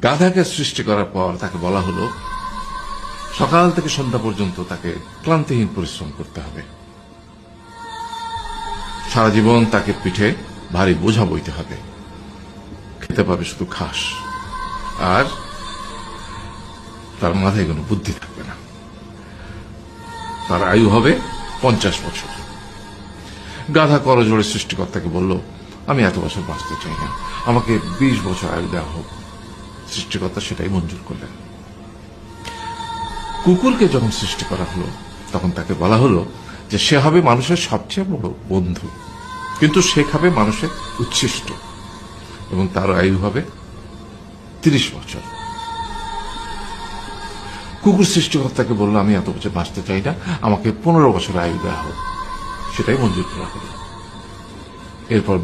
গাধাকে সৃষ্টি করার পর তাকে বলা হলো সকাল থেকে সন্ধ্যা পর্যন্ত তাকে ক্লান্তিহীন পরিশ্রম করতে হবে, সারা জীবন তাকে পিঠে ভারী বোঝা বইতে হবে, খেতে পাবে শুধু ঘাস, আর তার মাথায় কোনো বুদ্ধি থাকবে না। তার আয়ু হবে 50 বছর। গাধা করজোড়ে সৃষ্টিকর্তাকে বলল, আমি এত বছর বাঁচতে চাই না, আমাকে 20 বছর আয়ু দেওয়া হোক। সৃষ্টিকর্তা সেটাই মঞ্জুর করলেন। কুকুরকে যখন সৃষ্টি করা হলো তখন তাকে বলা হলো যে সে হবে মানুষের সবচেয়ে বড় বন্ধু, কিন্তু সে খাবে মানুষের উচ্ছিষ্ট, এবং তার আয়ু হবে 30 বছর। কুকুর সৃষ্টিকর্তাকে বলল, আমি এত বছর বাঁচতে চাই না, আমাকে 15 বছর আয়ু দেওয়া হোক। সেটাই মঞ্জুর করা হলো। এরপর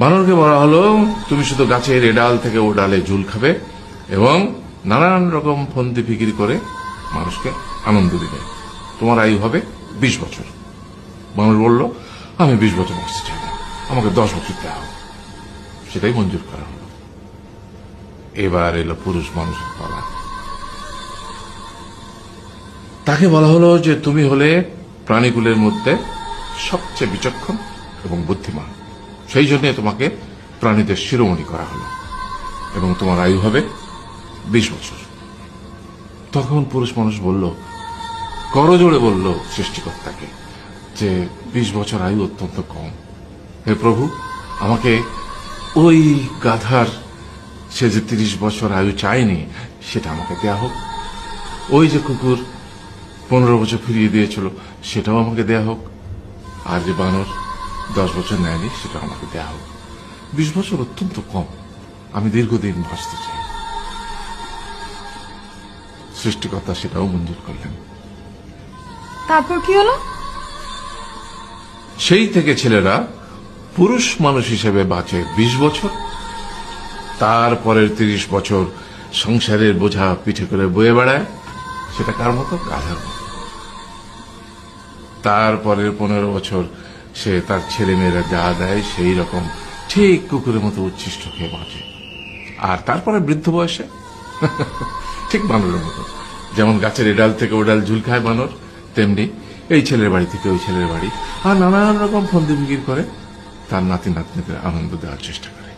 বানরকে বলা হলো, তুমি শুধু গাছের এ ডাল থেকে ও ডালে ঝুল খাবে এবং নানান রকম ফন্দি ফিকির করে মানুষকে আনন্দ দিবে, তোমার আয়ু হবে 20 বছর। বানর বলল, আমি 20 বছর বাঁচতে চাই না, আমাকে 10 বছর দেওয়া হোক। সেটাই মঞ্জুর করা হলো। এবার এলো পুরুষ মানুষের পালা। তাকে বলা হলো যে তুমি হলে প্রাণীকুলের মধ্যে সবচেয়ে বিচক্ষণ এবং বুদ্ধিমান, সেই জন্য তোমাকে প্রাণীদের শিরোমণি করা হলো এবং তোমার আয়ু হবে 20 বছর। তখন পুরুষ মানুষ বলল, করজোড়ে বলল সৃষ্টিকর্তাকে যে 20 বছর আয়ু অত্যন্ত কম, হে প্রভু, আমাকে ওই গাধার সে যে 30 বছর আয়ু চায়নি সেটা আমাকে দেয়া হোক, ওই যে কুকুর 15 বছর ফিরিয়ে দিয়েছিল সেটাও আমাকে দেয়া হোক, আর যে বানর 10 বছর নেয়নি সেটা আমাকে দেয়া হোক। 20 বছর অত্যন্ত কম, আমি দীর্ঘদিন বাঁচতে চাই। সৃষ্টিকর্তা সেটাও মঞ্জুর করলেন। তারপর কি হলো? সেই থেকে ছেলেরা পুরুষ মানুষ হিসেবে বাঁচে 20 বছর, তারপরের 30 বছর সংসারের বোঝা পিঠে করে বয়ে বেড়ায়, সেটা কার মতো? গাধার মতো। তারপরের 15 বছর সে তার ছেলে মেয়েরা যা দেয় সেই রকম ঠিক কুকুরের মতো উচ্ছিষ্ট খেয়ে বাঁচে। আর তারপরে বৃদ্ধ বয়সে ঠিক বানরের মতো, যেমন গাছের এডাল থেকে ওডাল ঝুল খায় বানর, তেমনি এই ছেলের বাড়ি থেকে ওই ছেলের বাড়ি, আর নানান রকম ফন্দি ফিকির করে তার নাতি নাতনিদের আনন্দ দেওয়ার চেষ্টা করে।